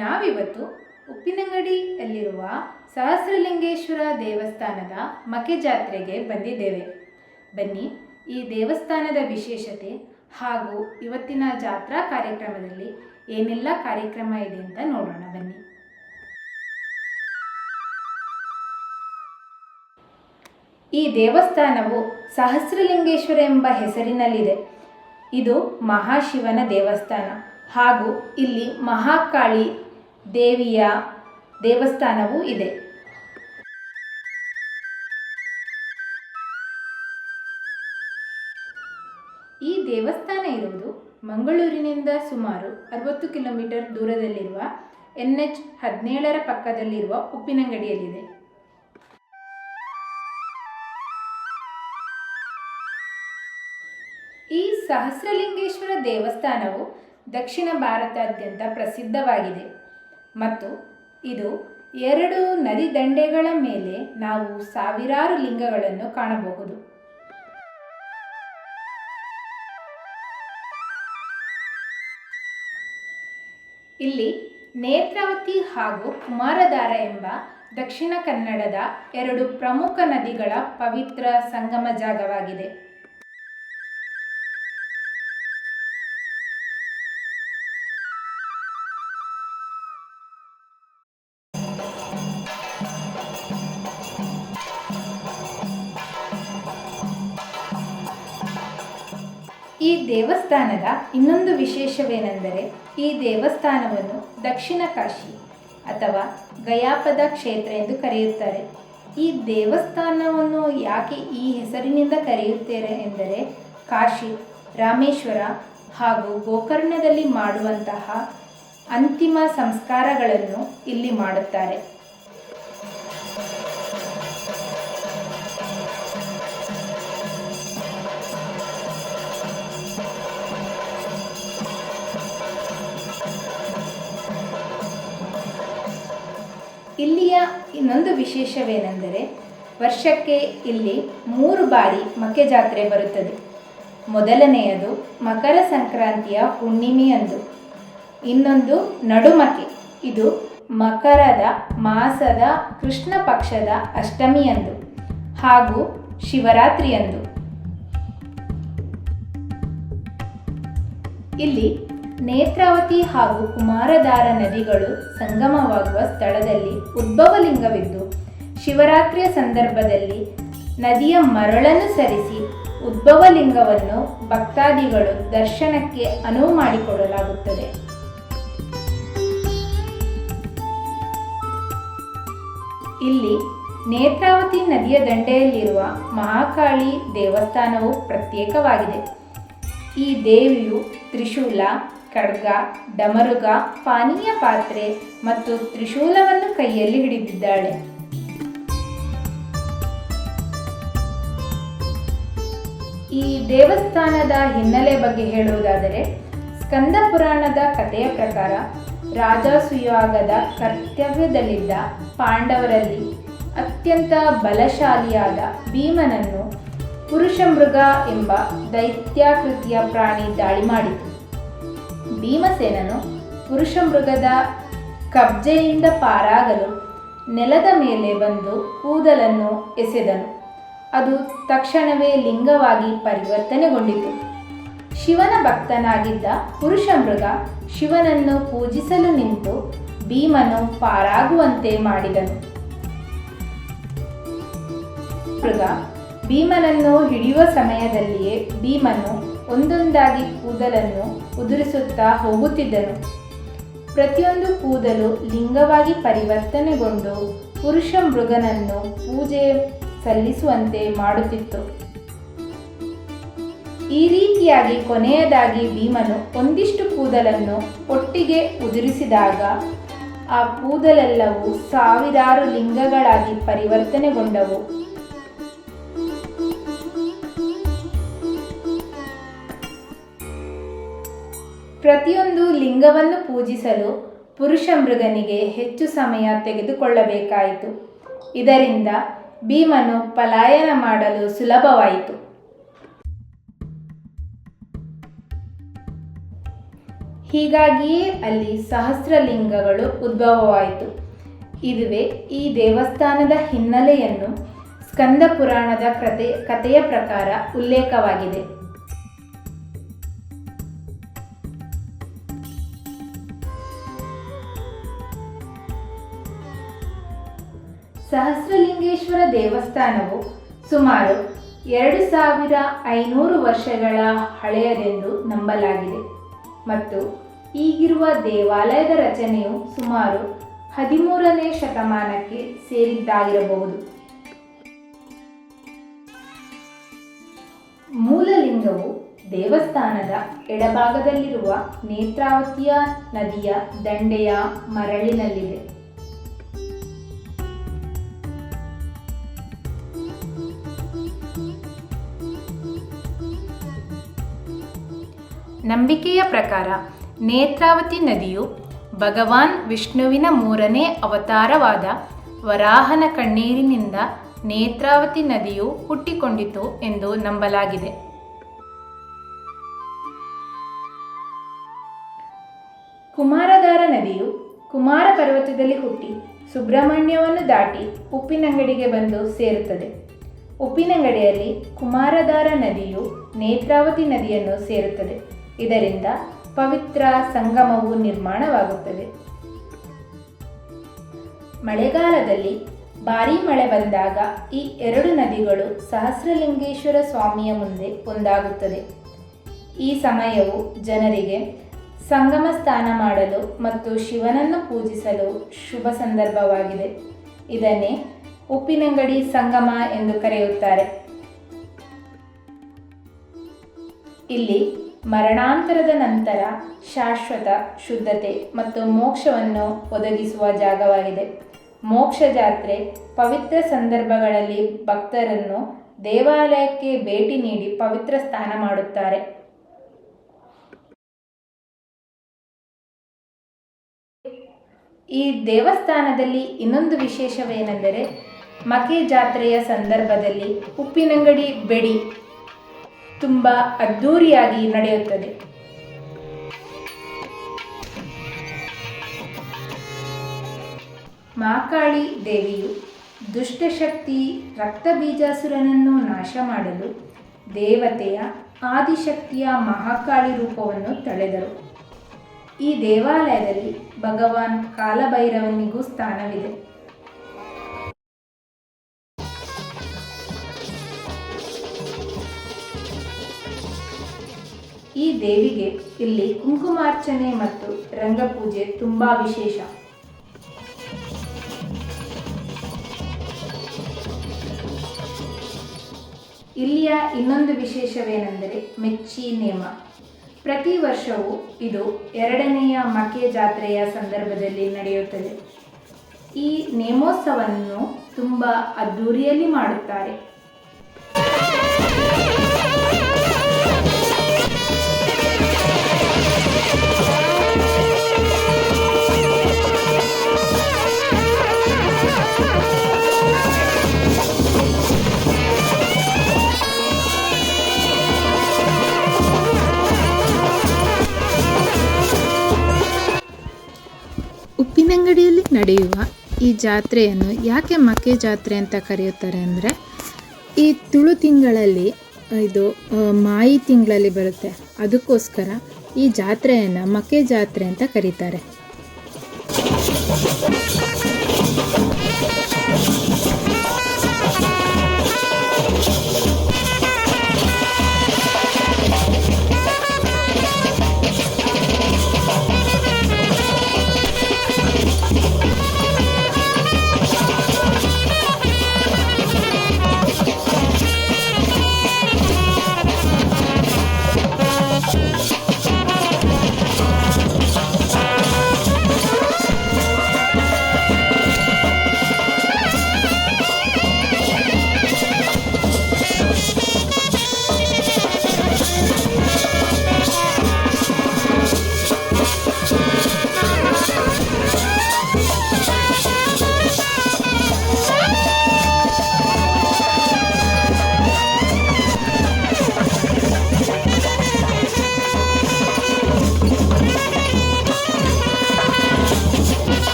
ನಾವಿವತ್ತು ಉಪ್ಪಿನಂಗಡಿಯಲ್ಲಿರುವ ಸಹಸ್ರಲಿಂಗೇಶ್ವರ ದೇವಸ್ಥಾನದ ಮಕೆ ಜಾತ್ರೆಗೆ ಬಂದಿದ್ದೇವೆ. ಬನ್ನಿ, ಈ ದೇವಸ್ಥಾನದ ವಿಶೇಷತೆ ಹಾಗೂ ಇವತ್ತಿನ ಜಾತ್ರಾ ಕಾರ್ಯಕ್ರಮದಲ್ಲಿ ಏನೆಲ್ಲ ಕಾರ್ಯಕ್ರಮ ಇದೆ ಅಂತ ನೋಡೋಣ. ಬನ್ನಿ. ಈ ದೇವಸ್ಥಾನವು ಸಹಸ್ರಲಿಂಗೇಶ್ವರ ಎಂಬ ಹೆಸರಿನಲ್ಲಿದೆ. ಇದು ಮಹಾಶಿವನ ದೇವಸ್ಥಾನ ಹಾಗೂ ಇಲ್ಲಿ ಮಹಾಕಾಳಿ ದೇವಿಯ ದೇವಸ್ಥಾನವೂ ಇದೆ. ಈ ದೇವಸ್ಥಾನ ಇರುವುದು ಮಂಗಳೂರಿನಿಂದ ಸುಮಾರು 60 ಕಿಲೋಮೀಟರ್ ದೂರದಲ್ಲಿರುವ NH17 ಪಕ್ಕದಲ್ಲಿರುವ ಉಪ್ಪಿನಂಗಡಿಯಲ್ಲಿದೆ. ಈ ಸಹಸ್ರಲಿಂಗೇಶ್ವರ ದೇವಸ್ಥಾನವು ದಕ್ಷಿಣ ಭಾರತಾದ್ಯಂತ ಪ್ರಸಿದ್ಧವಾಗಿದೆ ಮತ್ತು ಇದು 2 ನದಿ ದಂಡೆಗಳ ಮೇಲೆ ನಾವು ಸಾವಿರಾರು ಲಿಂಗಗಳನ್ನು ಕಾಣಬಹುದು. ಇಲ್ಲಿ ನೇತ್ರಾವತಿ ಹಾಗೂ ಕುಮಾರಧಾರ ಎಂಬ ದಕ್ಷಿಣ ಕನ್ನಡದ 2 ಪ್ರಮುಖ ನದಿಗಳ ಪವಿತ್ರ ಸಂಗಮ ಜಾಗವಾಗಿದೆ. ಈ ದೇವಸ್ಥಾನದ ಇನ್ನೊಂದು ವಿಶೇಷವೇನೆಂದರೆ ಈ ದೇವಸ್ಥಾನವನ್ನು ದಕ್ಷಿಣ ಕಾಶಿ ಅಥವಾ ಗಯಾಪದ ಕ್ಷೇತ್ರ ಎಂದು ಕರೆಯುತ್ತಾರೆ. ಈ ದೇವಸ್ಥಾನವನ್ನು ಯಾಕೆ ಈ ಹೆಸರಿನಿಂದ ಕರೆಯುತ್ತಾರೆ ಎಂದರೆ ಕಾಶಿ, ರಾಮೇಶ್ವರ ಹಾಗೂ ಗೋಕರ್ಣದಲ್ಲಿ ಮಾಡುವಂತಹ ಅಂತಿಮ ಸಂಸ್ಕಾರಗಳನ್ನು ಇಲ್ಲಿ ಮಾಡುತ್ತಾರೆ. ಇಲ್ಲಿಯ ಇನ್ನೊಂದು ವಿಶೇಷವೇನೆಂದರೆ ವರ್ಷಕ್ಕೆ ಇಲ್ಲಿ 3 ಬಾರಿ ಮಕೆ ಜಾತ್ರೆ ಬರುತ್ತದೆ. ಮೊದಲನೆಯದು ಮಕರ ಸಂಕ್ರಾಂತಿಯ ಹುಣ್ಣಿಮೆಯಂದು, ಇನ್ನೊಂದು ನಡುಮಕೆ, ಇದು ಮಕರದ ಮಾಸದ ಕೃಷ್ಣ ಪಕ್ಷದ ಅಷ್ಟಮಿಯಂದು ಹಾಗೂ ಶಿವರಾತ್ರಿಯಂದು. ಇಲ್ಲಿ ನೇತ್ರಾವತಿ ಹಾಗೂ ಕುಮಾರಧಾರ ನದಿಗಳು ಸಂಗಮವಾಗುವ ಸ್ಥಳದಲ್ಲಿ ಉದ್ಭವಲಿಂಗವಿದ್ದು, ಶಿವರಾತ್ರಿಯ ಸಂದರ್ಭದಲ್ಲಿ ನದಿಯ ಮರಳನ್ನು ಸರಿಸಿ ಉದ್ಭವಲಿಂಗವನ್ನು ಭಕ್ತಾದಿಗಳು ದರ್ಶನಕ್ಕೆ ಅನುವು ಮಾಡಿಕೊಡಲಾಗುತ್ತದೆ. ಇಲ್ಲಿ ನೇತ್ರಾವತಿ ನದಿಯ ದಂಡೆಯಲ್ಲಿರುವ ಮಹಾಕಾಳಿ ದೇವಸ್ಥಾನವು ಪ್ರತ್ಯೇಕವಾಗಿದೆ. ಈ ದೇವಿಯು ತ್ರಿಶೂಲ, ಖಡ್ಗ, ಡಮರುಗ, ಪಾನೀಯ ಪಾತ್ರೆ ಮತ್ತು ತ್ರಿಶೂಲವನ್ನು ಕೈಯಲ್ಲಿ ಹಿಡಿದಿದ್ದಾಳೆ. ಈ ದೇವಸ್ಥಾನದ ಹಿನ್ನೆಲೆ ಬಗ್ಗೆ ಹೇಳುವುದಾದರೆ, ಸ್ಕಂದ ಪುರಾಣದ ಕಥೆಯ ಪ್ರಕಾರ ರಾಜಸೂಯಾಗದ ಕರ್ತವ್ಯದಲ್ಲಿದ್ದ ಪಾಂಡವರಲ್ಲಿ ಅತ್ಯಂತ ಬಲಶಾಲಿಯಾದ ಭೀಮನನ್ನು ಪುರುಷಮೃಗ ಎಂಬ ದೈತ್ಯಾಕೃತಿಯ ಪ್ರಾಣಿ ದಾಳಿ ಮಾಡಿತು. ಭೀಮಸೇನನು ಪುರುಷಮೃಗದ ಕಬ್ಜೆಯಿಂದ ಪಾರಾಗಲು ನೆಲದ ಮೇಲೆ ಬಂದು ಕೂದಲನ್ನು ಎಸೆದನು. ಅದು ತಕ್ಷಣವೇ ಲಿಂಗವಾಗಿ ಪರಿವರ್ತನೆಗೊಂಡಿತು. ಶಿವನ ಭಕ್ತನಾಗಿದ್ದ ಪುರುಷಮೃಗ ಶಿವನನ್ನು ಪೂಜಿಸಲು ನಿಂತು ಭೀಮನು ಪಾರಾಗುವಂತೆ ಮಾಡಿದನು. ಮೃಗ ಭೀಮನನ್ನು ಹಿಡಿಯುವ ಸಮಯದಲ್ಲಿಯೇ ಭೀಮನು ಒಂದೊಂದಾಗಿ ಕೂದಲನ್ನು ಉದುರಿಸುತ್ತಾ ಹೋಗುತ್ತಿದ್ದನು. ಪ್ರತಿಯೊಂದು ಕೂದಲು ಲಿಂಗವಾಗಿ ಪರಿವರ್ತನೆಗೊಂಡು ಪುರುಷ ಮೃಗನನ್ನು ಪೂಜೆ ಸಲ್ಲಿಸುವಂತೆ ಮಾಡುತ್ತಿತ್ತು. ಈ ರೀತಿಯಾಗಿ ಕೊನೆಯದಾಗಿ ಭೀಮನು ಒಂದಿಷ್ಟು ಕೂದಲನ್ನು ಒಟ್ಟಿಗೆ ಉದುರಿಸಿದಾಗ ಆ ಕೂದಲೆಲ್ಲವೂ ಸಾವಿರಾರು ಲಿಂಗಗಳಾಗಿ ಪರಿವರ್ತನೆಗೊಂಡವು. ಪ್ರತಿಯೊಂದು ಲಿಂಗವನ್ನು ಪೂಜಿಸಲು ಪುರುಷ ಮೃಗನಿಗೆ ಹೆಚ್ಚು ಸಮಯ ತೆಗೆದುಕೊಳ್ಳಬೇಕಾಯಿತು. ಇದರಿಂದ ಭೀಮನು ಪಲಾಯನ ಮಾಡಲು ಸುಲಭವಾಯಿತು. ಹೀಗಾಗಿಯೇ ಅಲ್ಲಿ ಸಹಸ್ರಲಿಂಗಗಳು ಉದ್ಭವವಾಯಿತು. ಇದುವೇ ಈ ದೇವಸ್ಥಾನದ ಹಿನ್ನೆಲೆಯನ್ನು ಸ್ಕಂದ ಪುರಾಣದ ಕಥೆಯ ಪ್ರಕಾರ ಉಲ್ಲೇಖವಾಗಿದೆ. ಸಹಸ್ರಲಿಂಗೇಶ್ವರ ದೇವಸ್ಥಾನವು ಸುಮಾರು 2500 ವರ್ಷಗಳ ಹಳೆಯದೆಂದು ನಂಬಲಾಗಿದೆ ಮತ್ತು ಈಗಿರುವ ದೇವಾಲಯದ ರಚನೆಯು ಸುಮಾರು 13ನೇ ಶತಮಾನಕ್ಕೆ ಸೇರಿದ್ದಾಗಿರಬಹುದು. ಮೂಲಲಿಂಗವು ದೇವಸ್ಥಾನದ ಎಡಭಾಗದಲ್ಲಿರುವ ನೇತ್ರಾವತಿಯ ನದಿಯ ದಂಡೆಯ ಮರಳಿನಲ್ಲಿದೆ. ನಂಬಿಕೆಯ ಪ್ರಕಾರ ನೇತ್ರಾವತಿ ನದಿಯು ಭಗವಾನ್ ವಿಷ್ಣುವಿನ 3ನೇ ಅವತಾರವಾದ ವರಾಹನ ಕಣ್ಣೀರಿನಿಂದ ನೇತ್ರಾವತಿ ನದಿಯು ಹುಟ್ಟಿಕೊಂಡಿತು ಎಂದು ನಂಬಲಾಗಿದೆ. ಕುಮಾರಧಾರ ನದಿಯು ಕುಮಾರ ಪರ್ವತದಲ್ಲಿ ಹುಟ್ಟಿ ಸುಬ್ರಹ್ಮಣ್ಯವನ್ನು ದಾಟಿ ಉಪ್ಪಿನಂಗಡಿಗೆ ಬಂದು ಸೇರುತ್ತದೆ. ಉಪ್ಪಿನಂಗಡಿಯಲ್ಲಿ ಕುಮಾರಧಾರ ನದಿಯು ನೇತ್ರಾವತಿ ನದಿಯನ್ನು ಸೇರುತ್ತದೆ. ಇದರಿಂದ ಪವಿತ್ರ ಸಂಗಮವು ನಿರ್ಮಾಣವಾಗುತ್ತದೆ. ಮಳೆಗಾಲದಲ್ಲಿ ಭಾರೀ ಮಳೆ ಬಂದಾಗ ಈ 2 ನದಿಗಳು ಸಹಸ್ರಲಿಂಗೇಶ್ವರ ಸ್ವಾಮಿಯ ಮುಂದೆ ಒಂದಾಗುತ್ತದೆ. ಈ ಸಮಯವು ಜನರಿಗೆ ಸಂಗಮ ಸ್ನಾನ ಮಾಡಲು ಮತ್ತು ಶಿವನನ್ನು ಪೂಜಿಸಲು ಶುಭ ಸಂದರ್ಭವಾಗಿದೆ. ಇದನ್ನೇ ಉಪ್ಪಿನಂಗಡಿ ಸಂಗಮ ಎಂದು ಕರೆಯುತ್ತಾರೆ. ಇಲ್ಲಿ ಮರಣಾಂತರದ ನಂತರ ಶಾಶ್ವತ ಶುದ್ಧತೆ ಮತ್ತು ಮೋಕ್ಷವನ್ನು ಒದಗಿಸುವ ಜಾಗವಾಗಿದೆ. ಮೋಕ್ಷ ಜಾತ್ರೆ ಪವಿತ್ರ ಸಂದರ್ಭಗಳಲ್ಲಿ ಭಕ್ತರನ್ನು ದೇವಾಲಯಕ್ಕೆ ಭೇಟಿ ನೀಡಿ ಪವಿತ್ರ ಸ್ನಾನ ಮಾಡುತ್ತಾರೆ. ಈ ದೇವಸ್ಥಾನದಲ್ಲಿ ಇನ್ನೊಂದು ವಿಶೇಷವೇನೆಂದರೆ ಮಕೆ ಜಾತ್ರೆಯ ಸಂದರ್ಭದಲ್ಲಿ ಉಪ್ಪಿನಂಗಡಿ ಬೆಡಿ ತುಂಬ ಅದ್ಧೂರಿಯಾಗಿ ನಡೆಯುತ್ತದೆ. ಮಹಾಕಾಳಿ ದೇವಿಯು ದುಷ್ಟಶಕ್ತಿ ರಕ್ತಬೀಜಾಸುರನನ್ನು ನಾಶ ಮಾಡಲು ದೇವತೆಯ ಆದಿಶಕ್ತಿಯ ಮಹಾಕಾಳಿ ರೂಪವನ್ನು ತಳೆದರು. ಈ ದೇವಾಲಯದಲ್ಲಿ ಭಗವಾನ್ ಕಾಲಭೈರವನಿಗೂ ಸ್ಥಾನವಿದೆ. ಈ ದೇವಿಗೆ ಇಲ್ಲಿ ಕುಂಕುಮಾರ್ಚನೆ ಮತ್ತು ರಂಗಪೂಜೆ ತುಂಬಾ ವಿಶೇಷ. ಇಲ್ಲಿಯ ಇನ್ನೊಂದು ವಿಶೇಷವೇನೆಂದರೆ ಮೆಚ್ಚಿ ನೇಮ. ಪ್ರತಿ ವರ್ಷವೂ ಇದು 2ನೆಯ ಮಕೆ ಜಾತ್ರೆಯ ಸಂದರ್ಭದಲ್ಲಿ ನಡೆಯುತ್ತದೆ. ಈ ನೇಮೋತ್ಸವವನ್ನು ತುಂಬ ಅದ್ಧೂರಿಯಲ್ಲಿ ಮಾಡುತ್ತಾರೆ. ಉಪ್ಪಿನಂಗಡಿಯಲ್ಲಿ ನಡೆಯುವ ಈ ಜಾತ್ರೆಯನ್ನು ಯಾಕೆ ಮಕೆ ಜಾತ್ರೆ ಅಂತ ಕರೆಯುತ್ತಾರೆ ಅಂದರೆ, ಈ ತುಳು ತಿಂಗಳಲ್ಲಿ ಇದು ಮಾಯಿ ತಿಂಗಳಲ್ಲಿ ಬರುತ್ತೆ. ಅದಕ್ಕೋಸ್ಕರ ಈ ಜಾತ್ರೆಯನ್ನು ಮಕೆ ಜಾತ್ರೆ ಅಂತ ಕರೀತಾರೆ.